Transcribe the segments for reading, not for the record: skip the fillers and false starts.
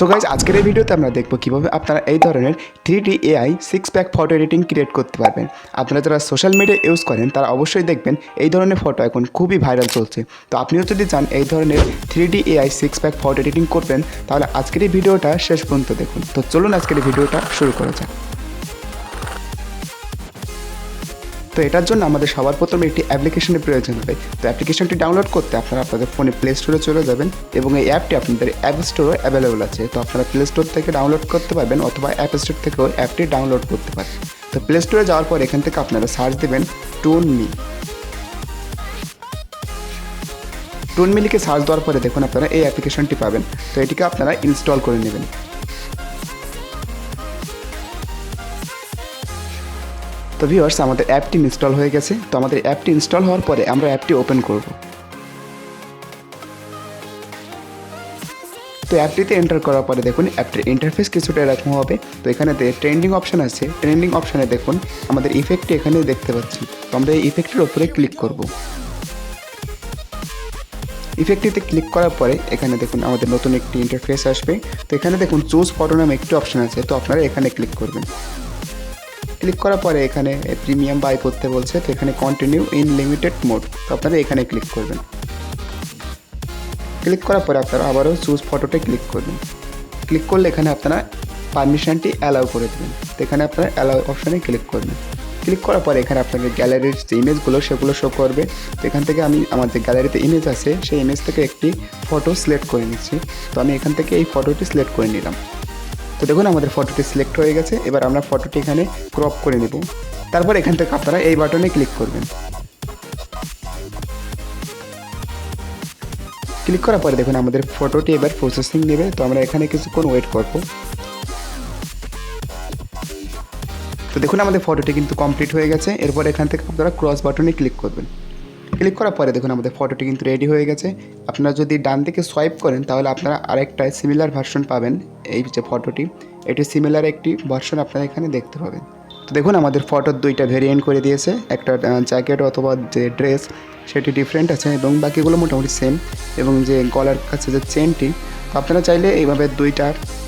So guys আজকের এই ভিডিওতে আমরা দেখব কিভাবে আপনারা এই ধরনের 3D AI 6 pack photo editing create করতে পারবেন। আপনারা যারা সোশ্যাল মিডিয়া ইউজ করেন তারা অবশ্যই দেখবেন এই ধরনের ফটো এখন খুবই ভাইরাল চলছে। তো আপনিও যদি চান এই ধরনের 3D AI 6 pack photo editing করবেন তাহলে আজকের এই ভিডিওটা শেষ পর্যন্ত দেখুন। তো চলুন আজকের এই ভিডিওটা শুরু করা যাক। তো এটার জন্য আমাদের সবার প্রথমে একটি অ্যাপ্লিকেশনের প্রয়োজন হবে। তো অ্যাপ্লিকেশনটি ডাউনলোড করতে আপনারা আপনাদের ফোনে প্লে স্টোরে চলে যাবেন এবং এই অ্যাপটি আপনাদের অ্যাপ স্টোরে অ্যাভেলেবল আছে। তো আপনারা প্লে স্টোর থেকে ডাউনলোড করতে পারবেন অথবা অ্যাপ স্টোর থেকেও অ্যাপটি ডাউনলোড করতে পারেন। তো প্লে স্টোরে যাওয়ার পর এখান থেকে আপনারা সার্চ দেবেন toonme লিখে সার্চ দেওয়ার পরে দেখুন আপনারা এই অ্যাপ্লিকেশনটি পাবেন। তো এটিকে আপনারা ইনস্টল করে নেবেন। তো ভিউয়ার্স আমাদের অ্যাপটি ইনস্টল হয়ে গেছে। তো আমাদের অ্যাপটি ইনস্টল হওয়ার পরে আমরা অ্যাপটি ওপেন করব। তো অ্যাপটিতে এন্টার করার পরে দেখুন অ্যাপটির ইন্টারফেস কিছুটা এরকম হবে। তো এখানে ট্রেন্ডিং অপশান আছে, ট্রেন্ডিং অপশানে দেখুন আমাদের ইফেক্টটি এখানে দেখতে পাচ্ছি। তো আমরা এই ইফেক্টের ওপরে ক্লিক করব। ইফেক্টটিতে ক্লিক করার পরে এখানে দেখুন আমাদের নতুন একটি ইন্টারফেস আসবে। তো এখানে দেখুন চুজ ফটো নামে একটি অপশান আছে। তো আপনারা এখানে ক্লিক করবেন। ক্লিক করার পরে এখানে প্রিমিয়াম বাই করতে বলছে। তো এখানে কন্টিনিউ ইন লিমিটেড মোড। তো আপনারা এখানে ক্লিক করবেন। ক্লিক করার পরে আপনারা আবারও চুজ ফটোতে ক্লিক করবেন। ক্লিক করলে এখানে আপনারা পারমিশনটি অ্যালাউ করে দেবেন। তো এখানে আপনারা অ্যালাউ অপশানে ক্লিক করবেন। ক্লিক করার পরে এখানে আপনাদের গ্যালারির যে ইমেজগুলো সেগুলো শো করবে। তো এখান থেকে আমি আমার যে গ্যালারিতে ইমেজ আছে সেই ইমেজ থেকে একটি ফটো সিলেক্ট করে নিচ্ছি। তো আমি এখান থেকে এই ফটোটি সিলেক্ট করে নিলাম। তো দেখুন আমাদের ফটোটি সিলেক্ট হয়ে গেছে। এবার আমরা ফটোটি এখানে ক্রপ করে নেব। তারপর এখান থেকে আপনারা এই বাটনে ক্লিক করবেন। ক্লিক করার পরে দেখুন আমাদের ফটোটি এবার প্রসেসিং নেবে। তো আমরা এখানে কিছুক্ষণ ওয়েট করব। তো দেখুন আমাদের ফটোটি কিন্তু কমপ্লিট হয়ে গেছে। এরপর এখান থেকে আপনারা ক্রস বাটনে ক্লিক করবেন। ক্লিক করার পরে দেখুন আমাদের ফটোটি কিন্তু রেডি হয়ে গেছে। আপনারা যদি ডান দিকে সোয়াইপ করেন তাহলে আপনারা আরেকটা সিমিলার ভার্সন পাবেন। এই যে ফটোটি, এটি সিমিলার একটি ভার্সন আপনারা এখানে দেখতে পাবেন। তো দেখুন আমাদের ফটোর দুইটা ভেরিয়েন্ট করে দিয়েছে। একটা জ্যাকেট অথবা যে ড্রেস সেটি ডিফারেন্ট আছে এবং বাকিগুলো মোটামুটি সেম। এবং যে গলার কাছে যে চেনটি, তো আপনারা চাইলে এইভাবে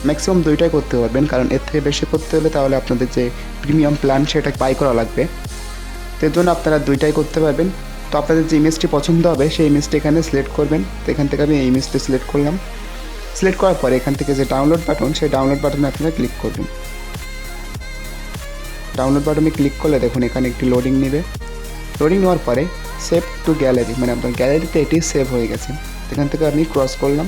ম্যাক্সিমাম দুইটাই করতে পারবেন, কারণ এর থেকে বেশি করতে হলে তাহলে আপনাদের যে প্রিমিয়াম প্ল্যান সেটা বাই করা লাগবে। তো এর জন্য আপনারা দুইটাই করতে পারবেন। তো আপনাদের যে ইমেজটি পছন্দ হবে সেই ইমেজটি এখানে সিলেক্ট করবেন। তো এখান থেকে আমি এই ইমেজটি সিলেক্ট করলাম। সিলেক্ট করার পরে এখান থেকে যে ডাউনলোড বাটন, সেই ডাউনলোড বাটনে আপনারা ক্লিক করবেন। ডাউনলোড বাটনে ক্লিক করলে দেখুন এখানে একটি লোডিং নেবে। লোডিং নেওয়ার পরে সেভ টু গ্যালারি, মানে আপনার গ্যালারিতে এটি সেভ হয়ে গেছে। এখান থেকে আমি ক্রস করলাম।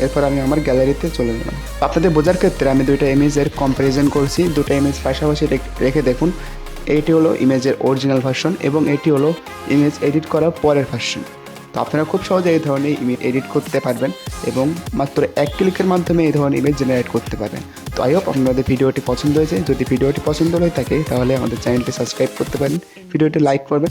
এরপর আমি আমার গ্যালারিতে চলে গেলাম। আপনাদের বোঝার ক্ষেত্রে আমি দুইটা ইমেজের কম্প্যারিজন করছি। দুটো ইমেজ পাশাপাশি রেখে দেখুন এইটি হলো ইমেজের অরিজিনাল ভার্সন এবং এটি হলো ইমেজ এডিট করার পরের ভার্সন। তো আপনারা খুব সহজে এই ধরনের ইমেজ এডিট করতে পারবেন এবং মাত্র এক ক্লিকের মাধ্যমে এই ধরনের ইমেজ জেনারেট করতে পারবেন। তো আই হোপ আপনাদের ভিডিওটি পছন্দ হয়েছে। যদি ভিডিওটি পছন্দ হয়ে থাকে তাহলে আমাদের চ্যানেলটি সাবস্ক্রাইব করতে পারেন, ভিডিওটি লাইক করবেন।